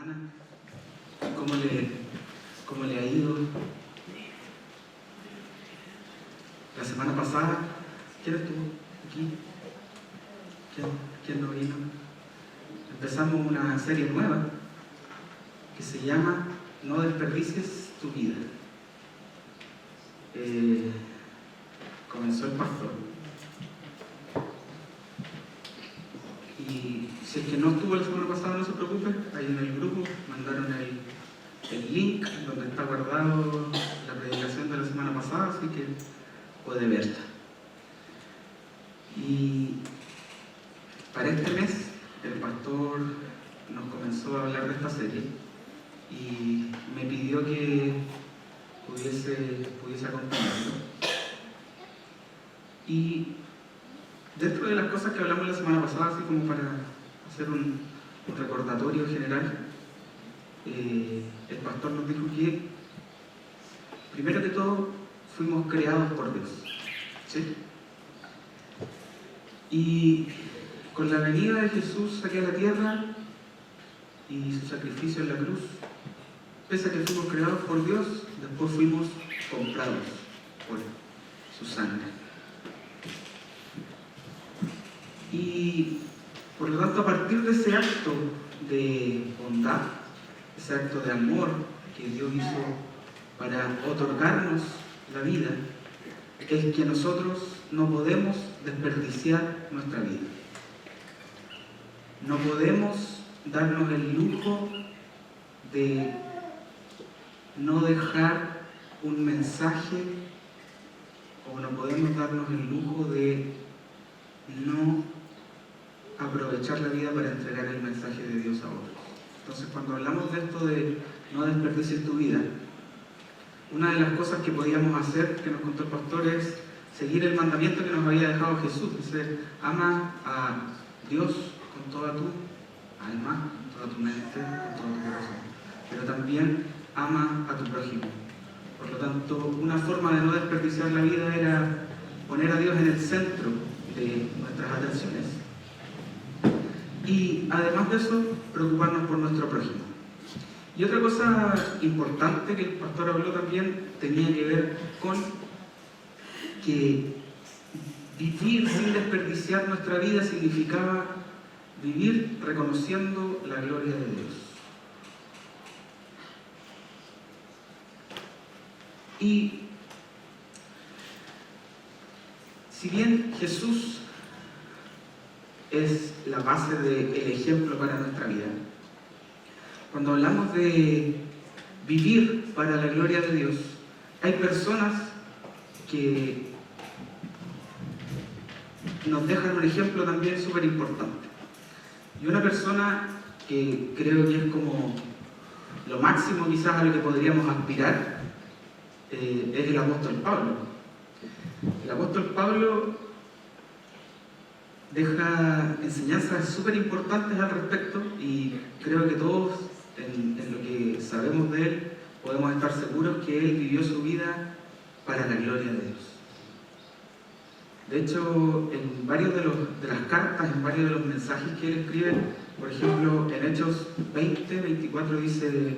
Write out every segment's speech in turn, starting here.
semana? ¿Cómo le ha ido? La semana pasada, ¿quién estuvo aquí? ¿Quién no vino? Empezamos una serie nueva que se llama No desperdicies tu vida. Comenzó el pastor. Y si es que no estuvo la semana pasada, no se preocupe, ahí en el grupo mandaron el link donde está guardado la predicación de la semana pasada, así que puede verla. Y para este mes el pastor nos comenzó a hablar de esta serie y me pidió que pudiese acompañarlo. Y dentro de las cosas que hablamos la semana pasada, así como para hacer un recordatorio general, el pastor nos dijo que, primero que todo, fuimos creados por Dios, ¿sí? Y con la venida de Jesús aquí a la tierra y su sacrificio en la cruz, pese a que fuimos creados por Dios, después fuimos comprados por su sangre. Y por lo tanto, a partir de ese acto de bondad, ese acto de amor que Dios hizo para otorgarnos la vida, es que nosotros no podemos desperdiciar nuestra vida. No podemos darnos el lujo de no dejar un mensaje, o no podemos darnos el lujo de no aprovechar la vida para entregar el mensaje de Dios a otros. Entonces, cuando hablamos de esto de no desperdicies tu vida, una de las cosas que podíamos hacer, que nos contó el pastor, es seguir el mandamiento que nos había dejado Jesús. Dice, ama a Dios con toda tu alma, con toda tu mente, con todo tu corazón, pero también ama a tu prójimo. Por lo tanto, una forma de no desperdiciar la vida era poner a Dios en el centro de nuestras atenciones y, además de eso, preocuparnos por nuestro prójimo. Y otra cosa importante que el pastor habló también tenía que ver con que vivir sin desperdiciar nuestra vida significaba vivir reconociendo la gloria de Dios. Y si bien Jesús es la base del ejemplo para nuestra vida, cuando hablamos de vivir para la gloria de Dios, hay personas que nos dejan un ejemplo también súper importante. Y una persona que creo que es como lo máximo quizás a lo que podríamos aspirar es el apóstol Pablo. El apóstol Pablo deja enseñanzas súper importantes al respecto y creo que todos en lo que sabemos de él podemos estar seguros que él vivió su vida para la gloria de Dios. De hecho, en varios de las cartas, en varios de los mensajes que él escribe, por ejemplo, en Hechos 20:24 dice: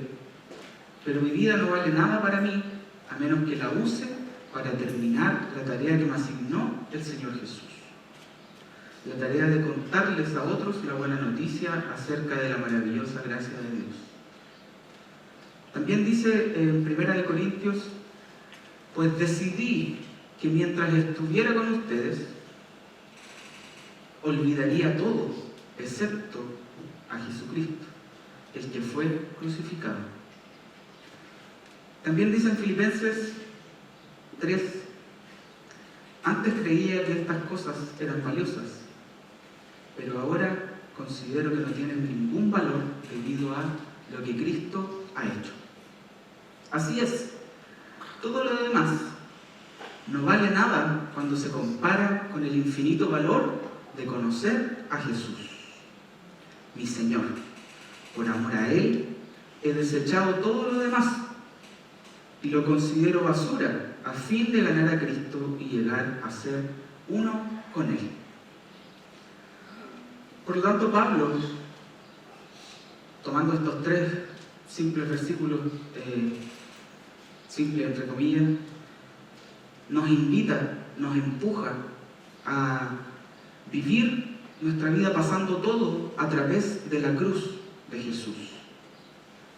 pero mi vida no vale nada para mí, a menos que la use para terminar la tarea que me asignó el Señor Jesús. La tarea de contarles a otros la buena noticia acerca de la maravillosa gracia de Dios. También dice en 1 Corintios: pues decidí que mientras estuviera con ustedes, olvidaría todo, excepto a Jesucristo, el que fue crucificado. También dice en Filipenses 3: antes creía que estas cosas eran valiosas, pero ahora considero que no tienen ningún valor debido a lo que Cristo ha hecho. Así es, todo lo demás no vale nada cuando se compara con el infinito valor de conocer a Jesús, mi Señor. Por amor a Él, he desechado todo lo demás y lo considero basura a fin de ganar a Cristo y llegar a ser uno con Él. Por lo tanto, Pablo tomando estos 3 simples versículos, simples entre comillas, nos invita, nos empuja a vivir nuestra vida pasando todo a través de la cruz de Jesús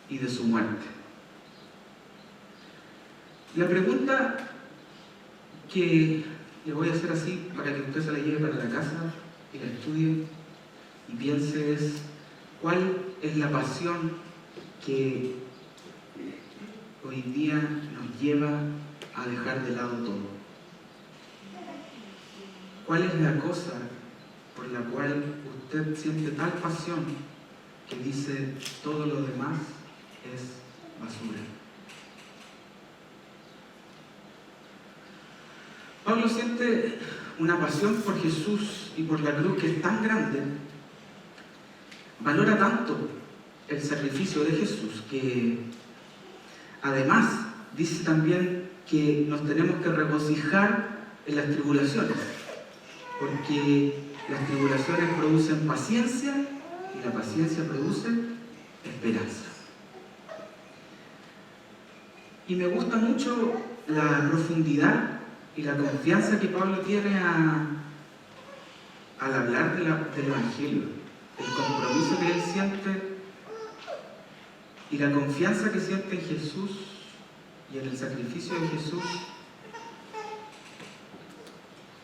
y de su muerte. La pregunta que le voy a hacer así para que usted se la lleve para la casa y la estudie y piense es: ¿cuál es la pasión que hoy día nos lleva a dejar de lado todo? ¿Cuál es la cosa por la cual usted siente tal pasión que dice todo lo demás es basura? Pablo siente una pasión por Jesús y por la cruz que es tan grande, valora tanto el sacrificio de Jesús, que además dice también que nos tenemos que regocijar en las tribulaciones, porque las tribulaciones producen paciencia y la paciencia produce esperanza. Y me gusta mucho la profundidad y la confianza que Pablo tiene al hablar del Evangelio, el compromiso que él siente y la confianza que siente en Jesús y en el sacrificio de Jesús,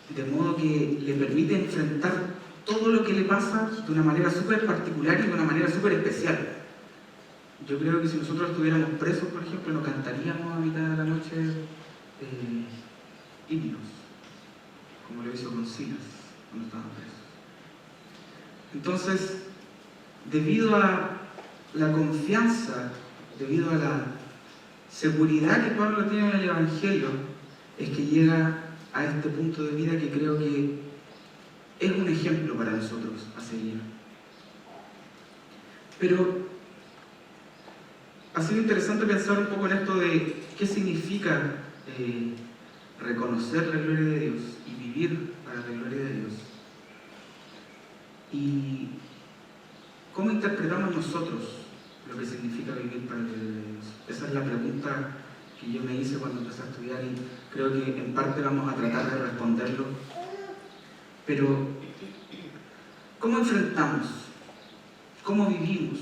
de modo que le permite enfrentar todo lo que le pasa de una manera súper particular y de una manera súper especial. Yo creo que si nosotros estuviéramos presos, por ejemplo, no cantaríamos a mitad de la noche himnos, como lo hizo con Silas cuando estaban presos. Entonces, debido a la confianza, debido a la seguridad que Pablo tiene en el Evangelio, es que llega a este punto de vida que creo que es un ejemplo para nosotros a seguir. Pero ha sido interesante pensar un poco en esto de qué significa reconocer la gloria de Dios y vivir para la gloria de Dios. Y cómo interpretamos nosotros lo que significa vivir para la gloria de Dios. Esa es la pregunta que yo me hice cuando empecé a estudiar y creo que en parte vamos a tratar de responderlo. Pero, ¿cómo enfrentamos? ¿Cómo vivimos?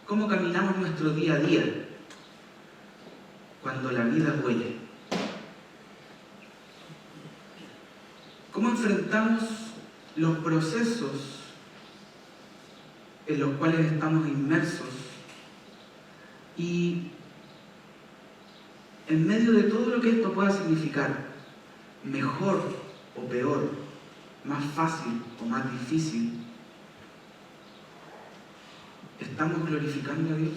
¿Cómo caminamos nuestro día a día cuando la vida duele? ¿Cómo enfrentamos los procesos en los cuales estamos inmersos? Y en medio de todo lo que esto pueda significar, mejor o peor, más fácil o más difícil, ¿estamos glorificando a Dios?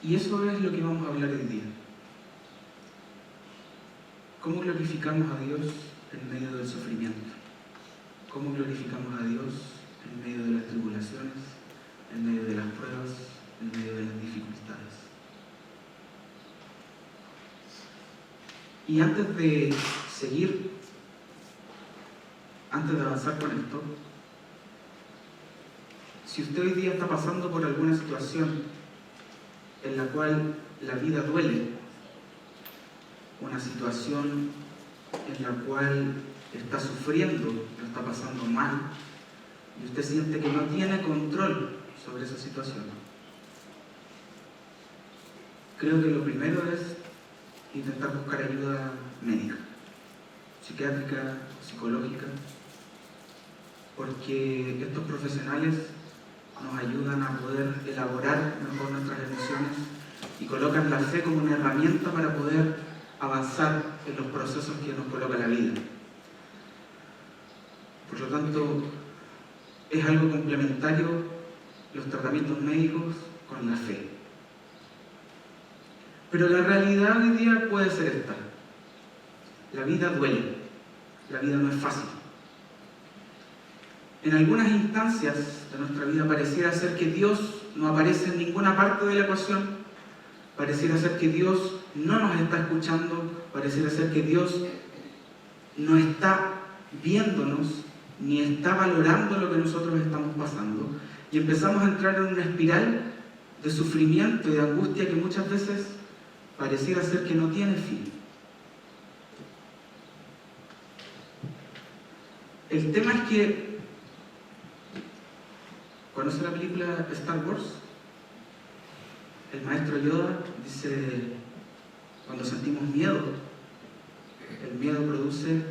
Y eso es lo que vamos a hablar hoy día. ¿Cómo glorificamos a Dios en medio del sufrimiento? ¿Cómo glorificamos a Dios en medio de las tribulaciones, en medio de las pruebas, en medio de las dificultades? Y antes de seguir, antes de avanzar con esto, si usted hoy día está pasando por alguna situación en la cual la vida duele, una situación en la cual está sufriendo, lo está pasando mal, y usted siente que no tiene control sobre esa situación, creo que lo primero es intentar buscar ayuda médica, psiquiátrica, psicológica, porque estos profesionales nos ayudan a poder elaborar mejor nuestras emociones y colocan la fe como una herramienta para poder avanzar en los procesos que nos coloca la vida. Por lo tanto, es algo complementario los tratamientos médicos con la fe. Pero la realidad hoy día puede ser esta: la vida duele, la vida no es fácil. En algunas instancias de nuestra vida pareciera ser que Dios no aparece en ninguna parte de la ecuación, pareciera ser que Dios no nos está escuchando, pareciera ser que Dios no está viéndonos ni está valorando lo que nosotros estamos pasando, y empezamos a entrar en una espiral de sufrimiento y de angustia que muchas veces pareciera ser que no tiene fin. El tema es que, ¿conoce la película Star Wars? El maestro Yoda dice, cuando sentimos miedo, el miedo produce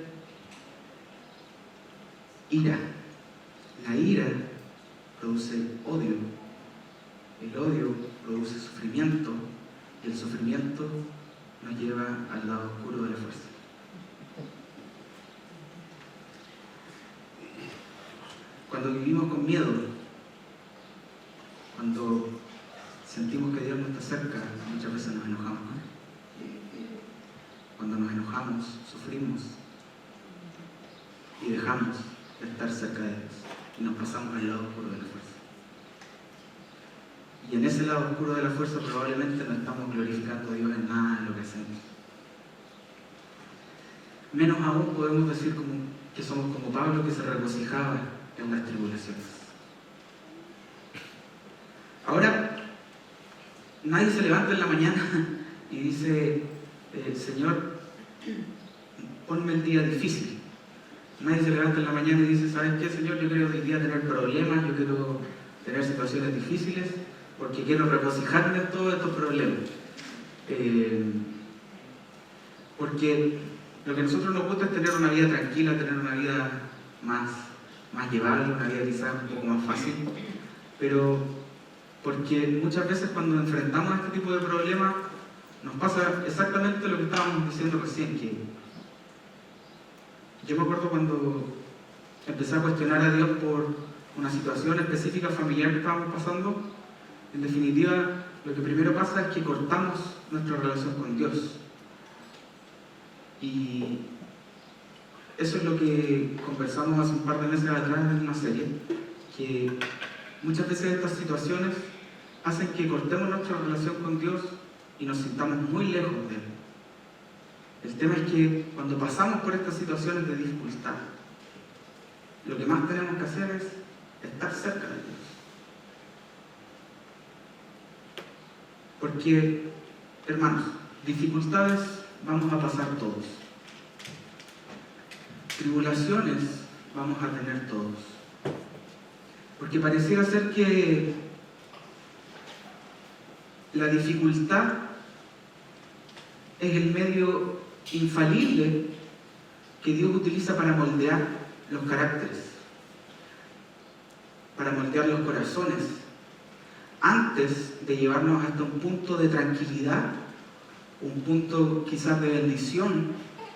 ira. La ira produce odio. El odio produce sufrimiento. Y el sufrimiento nos lleva al lado oscuro de la fuerza. Cuando vivimos con miedo, cuando sentimos que Dios no está cerca, muchas veces nos enojamos. Cuando nos enojamos, sufrimos y dejamos de estar cerca de Dios y nos pasamos al lado oscuro de la fuerza. Y en ese lado oscuro de la fuerza probablemente no estamos glorificando a Dios en nada de lo que hacemos. Menos aún podemos decir que somos como Pablo, que se regocijaba en las tribulaciones. Ahora, nadie se levanta en la mañana y dice, Señor, ponme el día difícil. Nadie se levanta en la mañana y dice, ¿sabes qué, Señor? Yo quiero hoy día tener problemas, yo quiero tener situaciones difíciles, porque quiero regocijarme en todos estos problemas. Porque lo que a nosotros nos gusta es tener una vida tranquila, tener una vida más llevable, una vida quizás un poco más fácil, pero porque muchas veces cuando enfrentamos este tipo de problemas nos pasa exactamente lo que estábamos diciendo recién, que yo me acuerdo cuando empecé a cuestionar a Dios por una situación específica familiar que estábamos pasando. En definitiva, lo que primero pasa es que cortamos nuestra relación con Dios. Y eso es lo que conversamos hace un par de meses atrás en una serie, que muchas veces estas situaciones hacen que cortemos nuestra relación con Dios y nos sintamos muy lejos de Él. El tema es que cuando pasamos por estas situaciones de dificultad, lo que más tenemos que hacer es estar cerca de Dios. Porque, hermanos, dificultades vamos a pasar todos. Tribulaciones vamos a tener todos. Porque pareciera ser que la dificultad es el medio infalible que Dios utiliza para moldear los caracteres, para moldear los corazones, antes de llevarnos hasta un punto de tranquilidad, un punto quizás de bendición,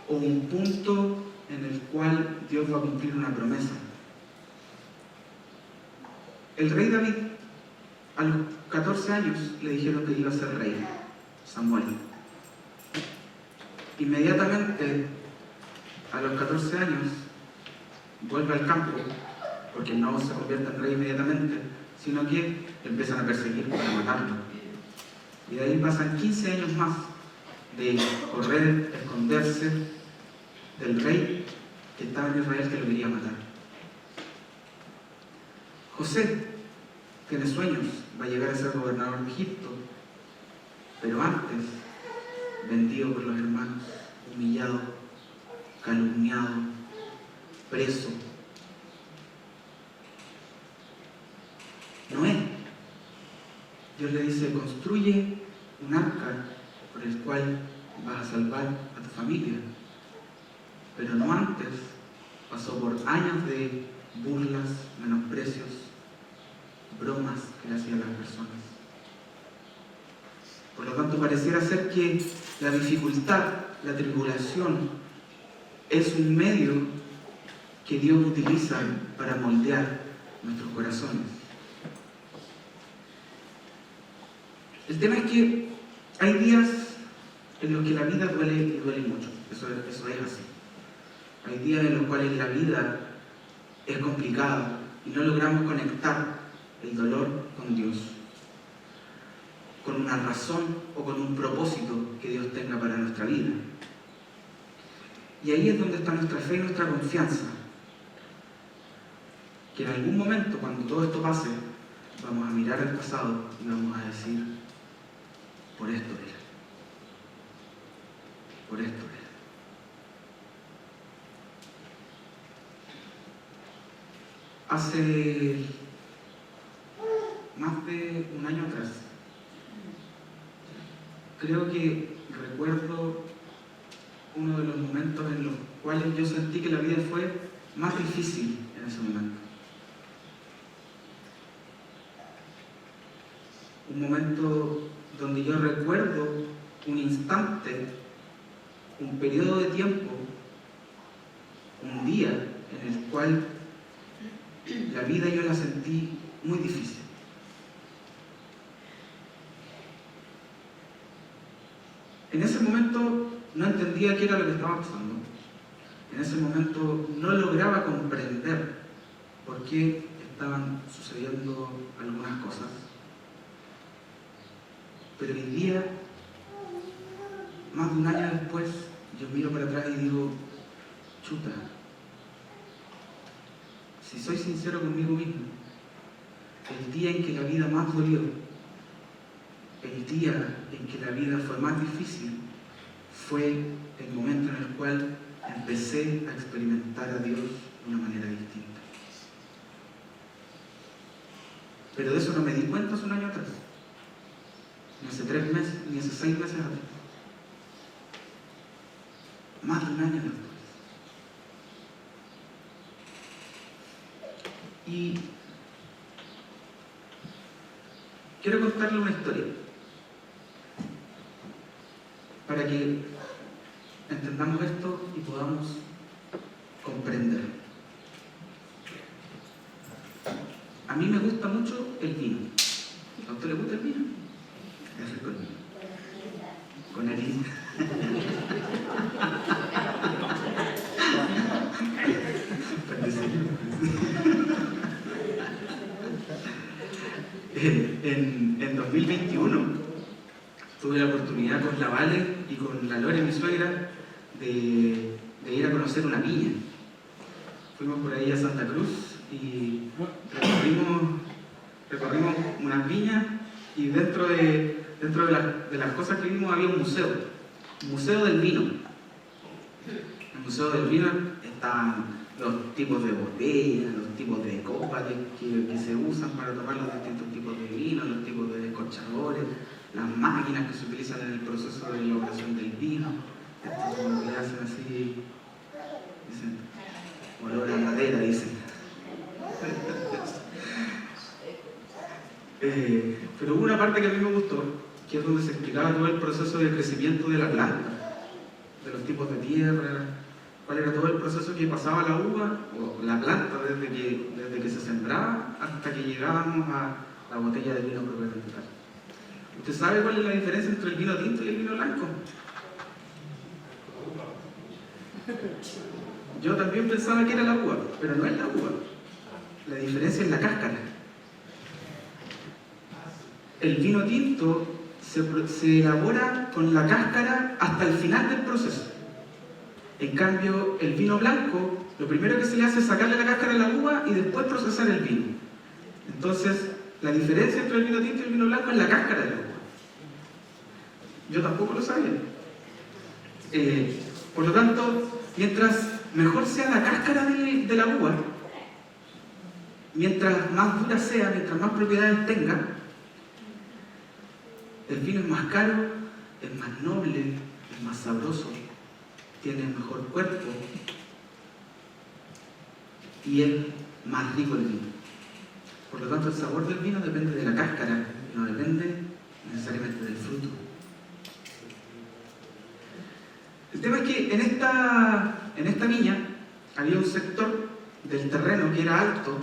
o un punto en el cual Dios va a cumplir una promesa. El rey David, a los 14 años, le dijeron que iba a ser rey, Samuel. Inmediatamente, a los 14 años, vuelve al campo, porque no se convierte en rey inmediatamente, sino que empiezan a perseguir para matarlo. Y de ahí pasan 15 años más de correr, esconderse del rey que estaba en Israel, que lo quería matar. José tiene sueños, va a llegar a ser gobernador de Egipto, pero antes, vendido por los hermanos, humillado, calumniado, preso. Noé, Dios le dice, construye un arca por el cual vas a salvar a tu familia. Pero no antes, pasó por años de burlas, menosprecios, bromas que le hacían las personas. Por lo tanto, pareciera ser que la dificultad, la tribulación, es un medio que Dios utiliza para moldear nuestros corazones. El tema es que hay días en los que la vida duele y duele mucho. Eso es así. Hay días en los cuales la vida es complicada y no logramos conectar el dolor con Dios, con una razón o con un propósito que Dios tenga para nuestra vida. Y ahí es donde está nuestra fe y nuestra confianza. Que en algún momento, cuando todo esto pase, vamos a mirar al pasado y vamos a decir, por esto era. Por esto era. Hace más de un año atrás, creo que recuerdo uno de los momentos en los cuales yo sentí que la vida fue más difícil en ese momento. Un momento donde yo recuerdo un instante, un periodo de tiempo, un día en el cual la vida yo la sentí muy difícil. En ese momento no entendía qué era lo que estaba pasando. En ese momento no lograba comprender por qué estaban sucediendo algunas cosas. Pero hoy día, más de un año después, yo miro para atrás y digo, chuta, si soy sincero conmigo mismo, el día en que la vida más dolió, el día en que la vida fue más difícil, fue el momento en el cual empecé a experimentar a Dios de una manera distinta. Pero de eso no me di cuenta hace un año atrás, ni hace 3 meses, ni hace 6 meses atrás. Más de un año después. Y quiero contarle una historia para que entendamos esto y podamos comprender. A mí me gusta mucho el vino. ¿A usted le gusta el vino? Es rico el vino. Con harina. En 2021 tuve la oportunidad con la Vale y con la Lore, mi suegra, de ir a conocer una viña. Fuimos por ahí a Santa Cruz y recorrimos unas viñas, y dentro de las cosas que vimos había un museo del vino. En el museo del vino estaban los tipos de botellas, los tipos de copas que se usan para tomar los distintos tipos de vino, los tipos de descorchadores, las máquinas que se utilizan en el proceso de elaboración del vino. Estos como que hacen así, dicen, olor a madera, dicen. Pero hubo una parte que a mí me gustó, que es donde se explicaba todo el proceso de crecimiento de la planta, de los tipos de tierra, cuál era todo el proceso que pasaba la uva o la planta desde que se sembraba hasta que llegábamos a la botella de vino propiamente tal. ¿Usted sabe cuál es la diferencia entre el vino tinto y el vino blanco? Yo también pensaba que era la uva, pero no es la uva. La diferencia es la cáscara. El vino tinto se elabora con la cáscara hasta el final del proceso. En cambio, el vino blanco, lo primero que se le hace es sacarle la cáscara a la uva y después procesar el vino. Entonces, la diferencia entre el vino tinto y el vino blanco es la cáscara de la uva. Yo tampoco lo sabía. Por lo tanto, mientras mejor sea la cáscara de la uva, mientras más dura sea, mientras más propiedades tenga, el vino es más caro, es más noble, es más sabroso, tiene mejor cuerpo y es más rico el vino. Por lo tanto, el sabor del vino depende de la cáscara, no depende necesariamente del fruto. El tema es que en esta viña había un sector del terreno que era alto,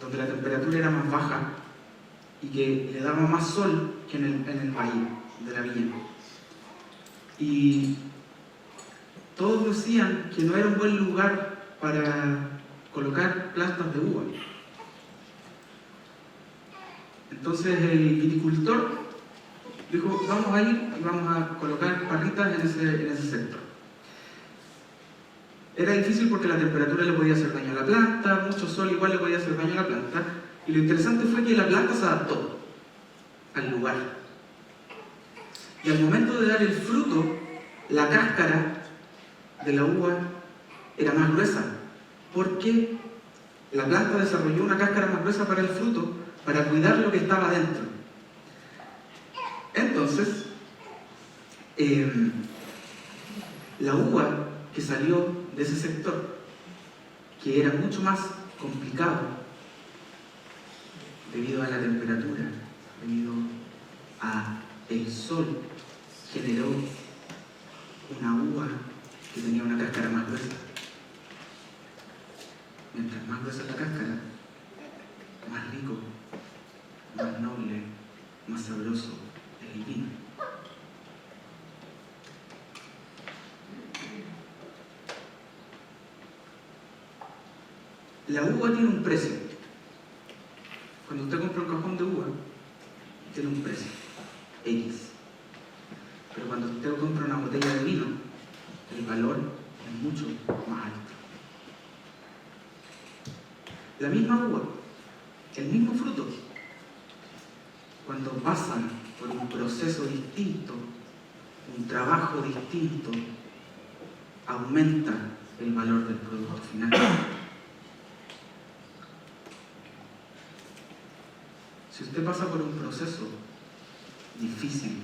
donde la temperatura era más baja y que le daba más sol que en el valle de la viña. Y todos decían que no era un buen lugar para colocar plantas de uva. Entonces el viticultor dijo, vamos a ir y vamos a colocar parritas en ese sector. Era difícil porque la temperatura le podía hacer daño a la planta, mucho sol igual le podía hacer daño a la planta, y lo interesante fue que la planta se adaptó al lugar. Y al momento de dar el fruto, la cáscara de la uva era más gruesa, porque la planta desarrolló una cáscara más gruesa para el fruto, para cuidar lo que estaba dentro. Entonces, la uva que salió de ese sector, que era mucho más complicado debido a la temperatura, debido al sol, generó una uva que tenía una cáscara más gruesa. Mientras más gruesa la cáscara, más rico, más noble, más sabroso es el vino. La uva tiene un precio. Cuando usted compra un cajón de uva, tiene un precio, X. Pero cuando usted compra una botella de vino, el valor es mucho más alto. La misma uva, el mismo fruto, cuando pasan por un proceso distinto, un trabajo distinto, aumenta el valor del producto final. Si usted pasa por un proceso difícil,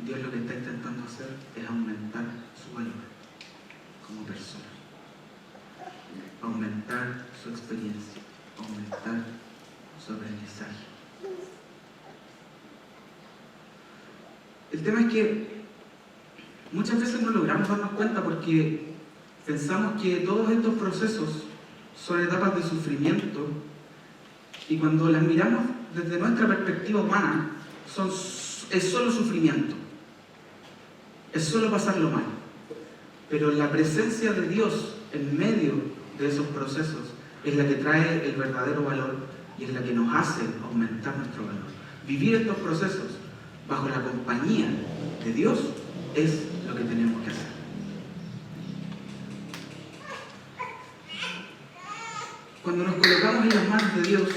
Dios lo que está intentando hacer es aumentar su valor como persona, aumentar su experiencia, aumentar su aprendizaje. El tema es que muchas veces no logramos darnos cuenta porque pensamos que todos estos procesos son etapas de sufrimiento y cuando las miramos desde nuestra perspectiva humana es solo sufrimiento, es solo pasarlo mal. Pero la presencia de Dios en medio de esos procesos es la que trae el verdadero valor y es la que nos hace aumentar nuestro valor. Vivir estos procesos bajo la compañía de Dios es lo que tenemos que hacer. Cuando nos colocamos en las manos de Dios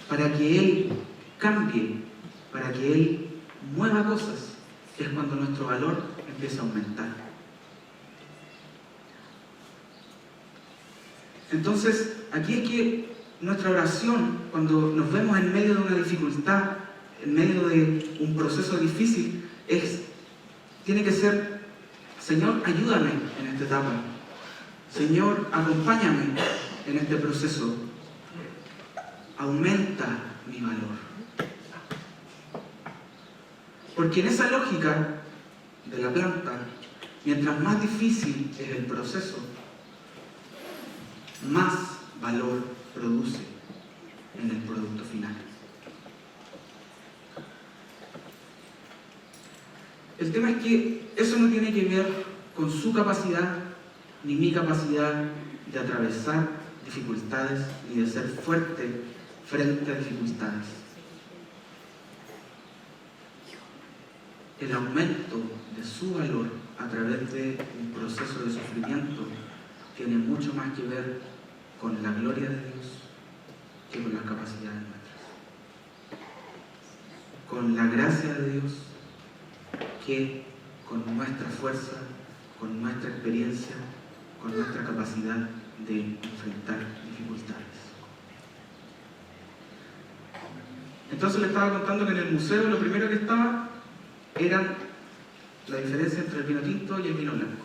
para que Él cambie, para que Él mueva cosas, es cuando nuestro valor empieza a aumentar. Entonces, aquí es que nuestra oración, cuando nos vemos en medio de una dificultad, en medio de un proceso difícil, tiene que ser: Señor, ayúdame en esta etapa. Señor, acompáñame en este proceso. Aumenta mi valor. Porque en esa lógica de la planta, mientras más difícil es el proceso, más valor produce en el producto final. El tema es que eso no tiene que ver con su capacidad ni mi capacidad de atravesar dificultades ni de ser fuerte frente a dificultades. El aumento de su valor a través de un proceso de sufrimiento tiene mucho más que ver con la gloria de Dios que con las capacidades nuestras. Con la gracia de Dios que con nuestra fuerza, con nuestra experiencia, con nuestra capacidad de enfrentar dificultades. Entonces le estaba contando que en el museo lo primero que estaba era la diferencia entre el vino tinto y el vino blanco.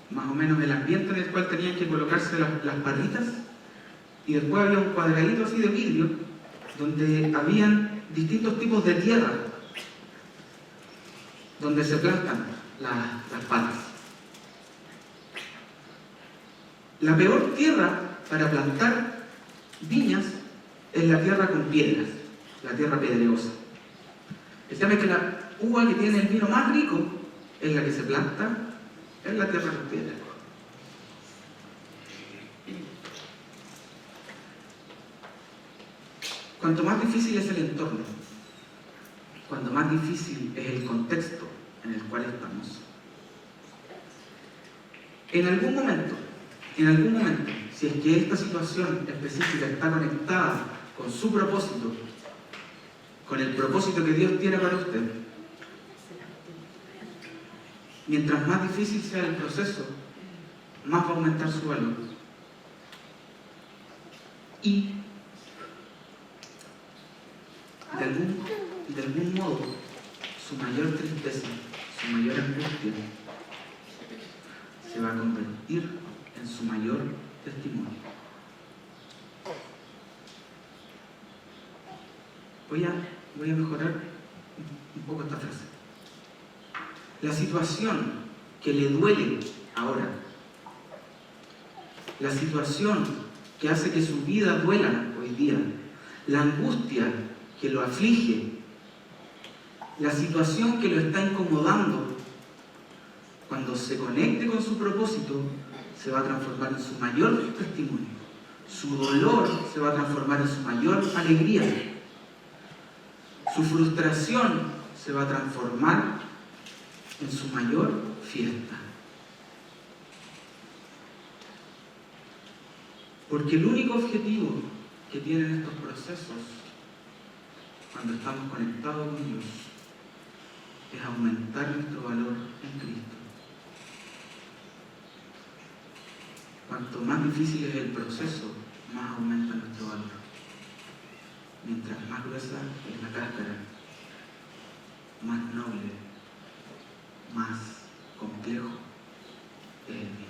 Más o menos el ambiente en el cual tenían que colocarse las barritas, y después había un cuadradito así de vidrio donde habían distintos tipos de tierra donde se plantan las patas. La peor tierra para plantar viñas es la tierra con piedras, la tierra pedregosa. El tema es que la uva que tiene el vino más rico es la que se planta en la tierra con piedras. Cuanto más difícil es el entorno, cuanto más difícil es el contexto en el cual estamos, En algún momento, si es que esta situación específica está conectada con su propósito, con el propósito que Dios tiene para usted, mientras más difícil sea el proceso, más va a aumentar su valor. Y de algún modo, su mayor tristeza, su mayor angustia, se va a convertir en su mayor testimonio. Voy a mejorar un poco esta frase. La situación que le duele ahora, la situación que hace que su vida duela hoy día, la angustia que lo aflige, la situación que lo está incomodando, cuando se conecte con su propósito, se va a transformar en su mayor testimonio. Su dolor se va a transformar en su mayor alegría. Su frustración se va a transformar en su mayor fiesta. Porque el único objetivo que tienen estos procesos, cuando estamos conectados con Dios, es aumentar nuestro valor en Cristo. Cuanto más difícil es el proceso, más aumenta nuestro valor. Mientras más gruesa es la cáscara, más noble, más complejo es el bien.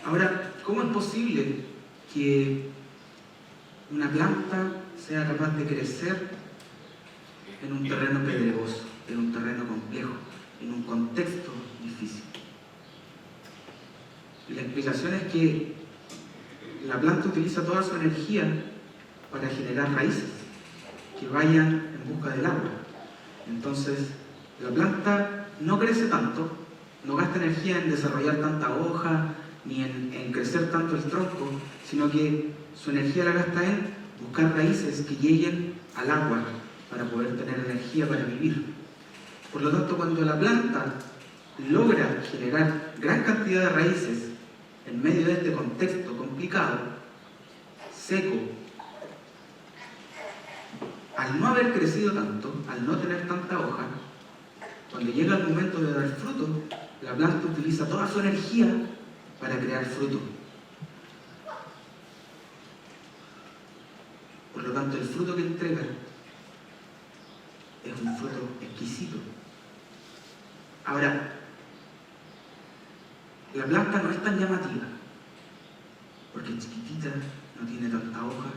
Ahora, ¿cómo es posible que una planta sea capaz de crecer en un terreno pedregoso, en un terreno complejo, en un contexto difícil? Y la explicación es que la planta utiliza toda su energía para generar raíces que vayan en busca del agua. Entonces, la planta no crece tanto, no gasta energía en desarrollar tanta hoja, ni en crecer tanto el tronco, sino que su energía la gasta en buscar raíces que lleguen al agua para poder tener energía para vivir. Por lo tanto, cuando la planta logra generar gran cantidad de raíces en medio de este contexto complicado, seco, al no haber crecido tanto, al no tener tanta hoja, cuando llega el momento de dar fruto, la planta utiliza toda su energía para crear fruto. Por lo tanto, el fruto que entrega es un fruto exquisito. Ahora, la planta no es tan llamativa, porque es chiquitita, no tiene tanta hoja.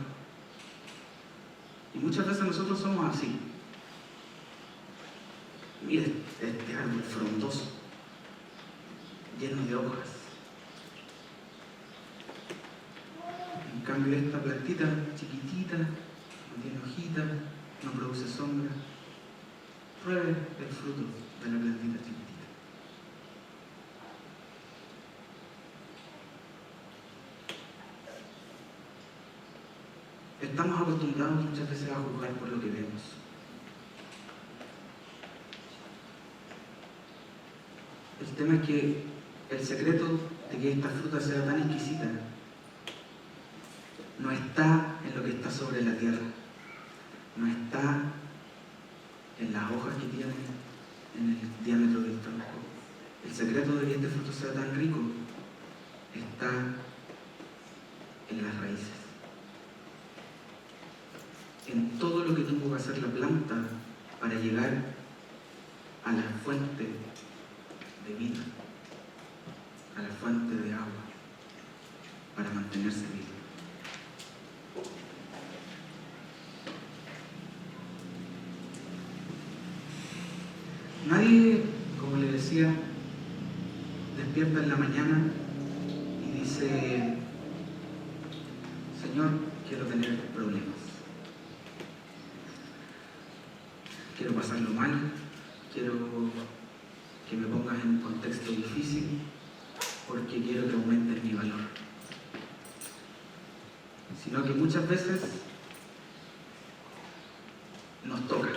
Y muchas veces nosotros somos así. Mira este árbol frondoso, lleno de hojas. En cambio, esta plantita chiquitita, no tiene hojitas, no produce sombra. Pruebe el fruto de la plantita chiquitita. Estamos acostumbrados muchas veces a juzgar por lo que vemos. El tema es que el secreto de que esta fruta sea tan exquisita no está en lo que está sobre la tierra, no está en las hojas que tiene, en el diámetro del tronco. El secreto de que este fruto sea tan rico está en las raíces, en todo lo que tuvo que hacer la planta para llegar a la fuente de vida, a la fuente de agua, para mantenerse viva. Nadie, como le decía, despierta en la mañana y dice: Señor, quiero tener problemas, quiero pasarlo mal, quiero que me pongas en un contexto difícil porque quiero que aumentes mi valor. Sino que muchas veces nos toca.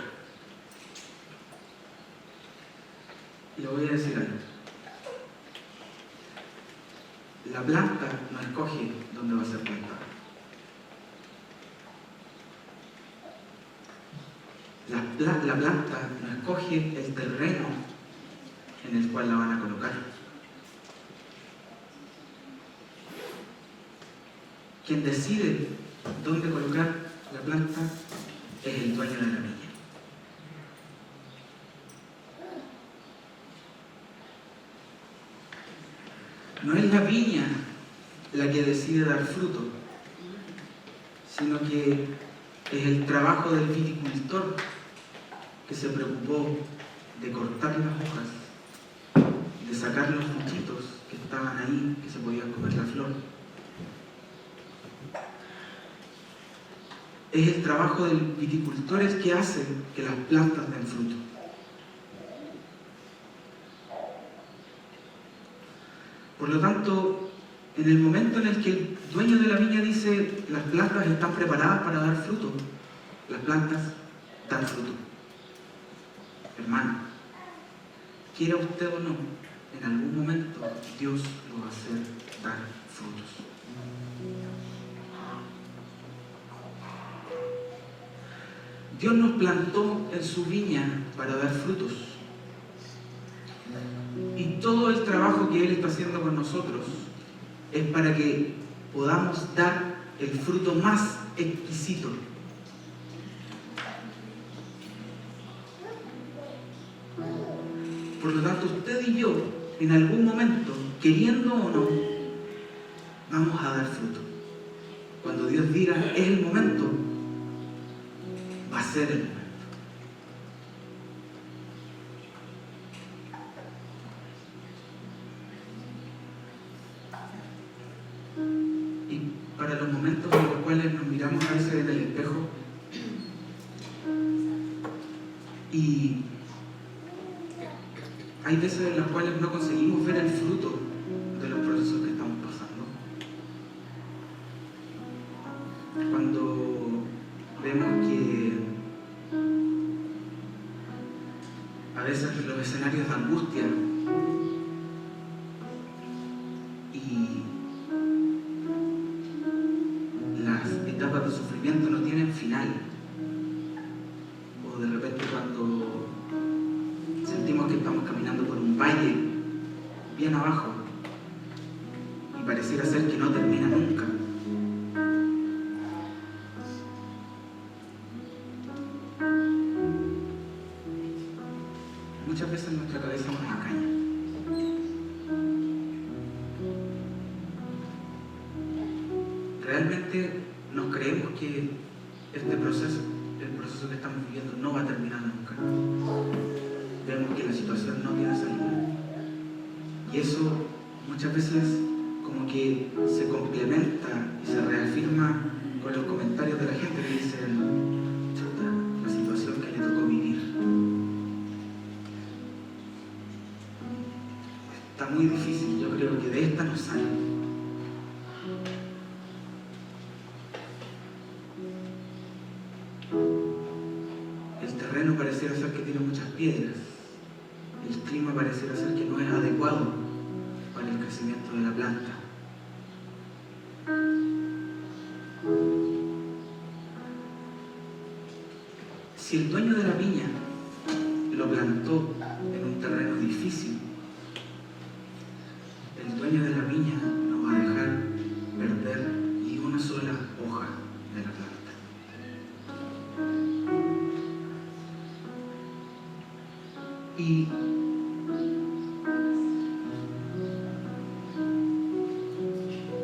Le voy a decir algo. La planta no escoge dónde va a ser plantada. La planta no escoge el terreno en el cual la van a colocar. Quien decide dónde colocar la planta es el dueño de la viña. No es la viña la que decide dar fruto, sino que es el trabajo del viticultor que se preocupó de cortar las hojas, de sacar los frutitos que estaban ahí, que se podían comer la flor. Es el trabajo del viticultor el que hace que las plantas den fruto. Por lo tanto, en el momento en el que el dueño de la viña dice las plantas están preparadas para dar fruto, las plantas dan fruto. Hermano, quiera usted o no, en algún momento Dios lo va a hacer dar frutos. Dios nos plantó en su viña para dar frutos. Y todo el trabajo que Él está haciendo con nosotros es para que podamos dar el fruto más exquisito. Por lo tanto, usted y yo, en algún momento, queriendo o no, vamos a dar fruto. Cuando Dios diga, es el momento, va a ser el momento. Y para los momentos en los cuales nos miramos a veces en el espejo y hay veces en las cuales no conseguimos ver el fruto de los procesos que estamos pasando. Cuando vemos que a veces los escenarios de angustia y las etapas de sufrimiento no tienen final, o de repente cuando sentimos que estamos caminando por un valle bien abajo y pareciera ser que no termina nunca. Muchas veces nuestra cabeza nos engaña. Realmente nos creemos que este proceso, el proceso que estamos viviendo, no va a terminar nunca. Vemos que la situación no tiene salida. Y eso muchas veces como que se complementa y se reafirma con los comentarios de la gente que dicen, chuta, la situación que le tocó vivir está muy difícil, yo creo que de esta no sale. El terreno pareciera ser que tiene muchas piedras. El clima pareciera ser que no es adecuado para el crecimiento de la planta. Si el dueño de la viña lo plantó en un terreno difícil, el dueño de la viña no va a dejar perder ni una sola hoja de la planta. Y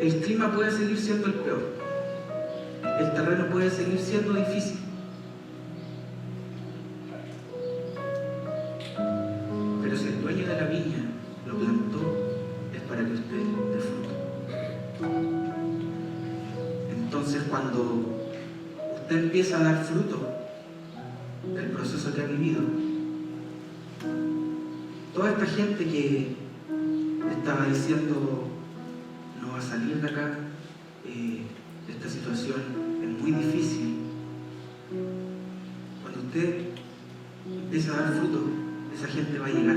el clima puede seguir siendo el peor, el terreno puede seguir siendo difícil, pero si el dueño de la viña lo plantó, es para que usted dé fruto. Entonces, cuando usted empieza a dar fruto del proceso que ha vivido, toda esta gente que estaba diciendo no va a salir de acá, esta situación es muy difícil, cuando usted empieza a dar fruto, esa gente va a llegar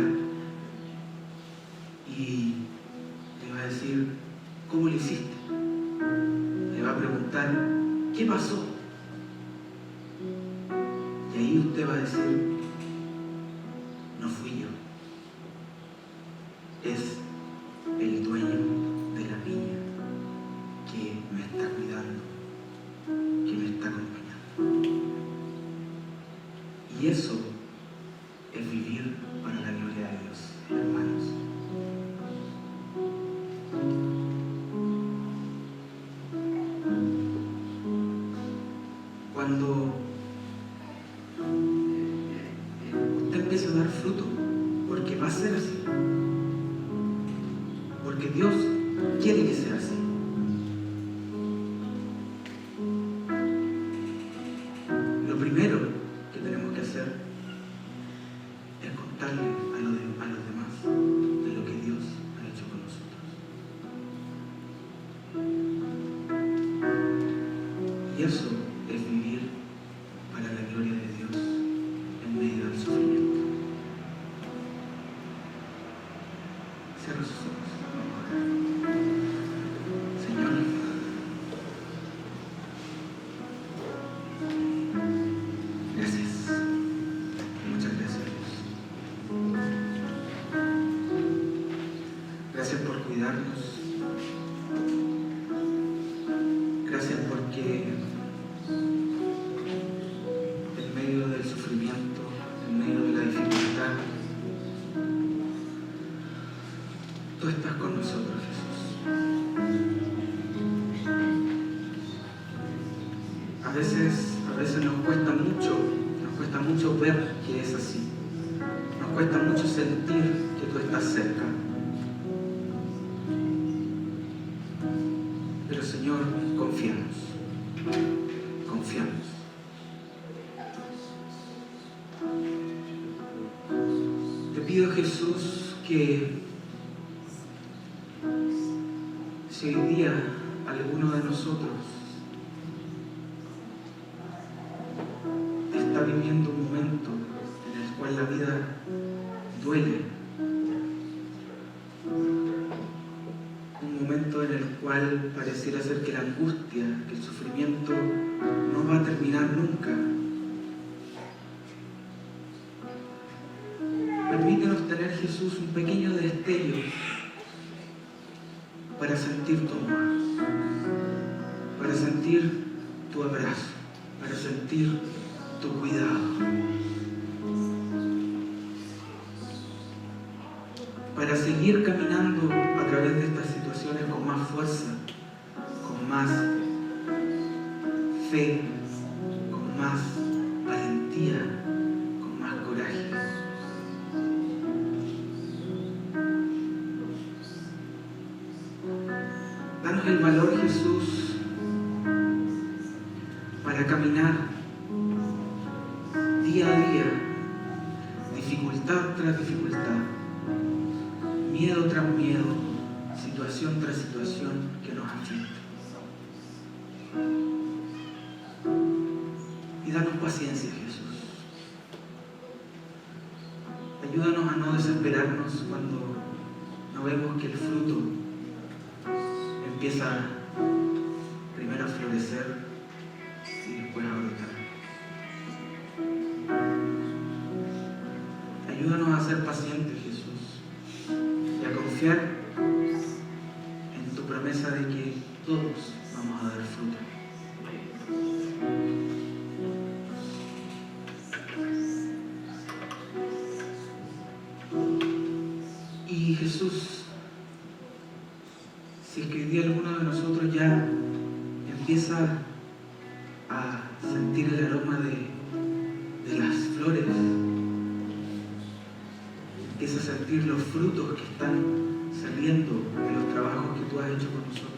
que hiciste. Le va a preguntar, ¿qué pasó? Y ahí usted va a decir, no fui yo. Es el dueño de la viña que me está cuidando, que me está acompañando. Y eso es vivir para la gloria de Dios, hermanos. Cuando usted empiece a dar fruto, porque va a ser así, porque Dios quiere que sea así. Lo primero que tenemos que hacer es contarle a los demás de lo que Dios ha hecho con nosotros. Y eso es vivir para la gloria de Dios en medio del sufrimiento. Cierra sus ojos. Señor, gracias. Muchas gracias, Dios. Gracias por cuidarnos. Gracias porque en medio del sufrimiento, en medio de la dificultad, tú estás con nosotros, Jesús. A veces nos cuesta mucho ver que es así. Nos cuesta mucho sentir que tú estás cerca. Pero Señor, confiamos. Confiamos. Te pido, Jesús, que si hoy día alguno de nosotros está viviendo un momento en el cual la vida duele, un momento en el cual pareciera ser que la angustia, que el sufrimiento no va a terminar nunca, permítenos tener, Jesús, un pequeño destello para sentir tu amor, para sentir tu abrazo, para sentir tu cuidado, para seguir caminando a través de estas situaciones con más fuerza, con más fe, con más valentía, con más coraje. Danos el valor, Jesús, para caminar día a día, dificultad tras dificultad, miedo tras miedo, situación tras situación que nos afecta. Y danos paciencia, Jesús. Ayúdanos a no desesperarnos cuando no vemos que el fruto empieza primero a florecer y después a brotar. Ayúdanos a ser pacientes, Jesús, y a confiar en tu promesa de que todos vamos a dar fruto. Y Jesús, si es que hoy día alguno de nosotros ya empieza a sentir el aroma de las flores, empieza a sentir los frutos que están saliendo de los trabajos que tú has hecho con nosotros,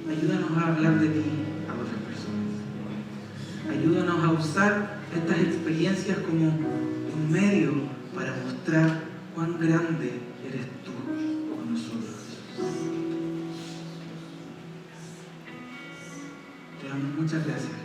ayúdanos a hablar de ti a otras personas. Ayúdanos a usar estas experiencias como un medio para mostrar cuán grande eres tú con nosotros. Te damos muchas gracias.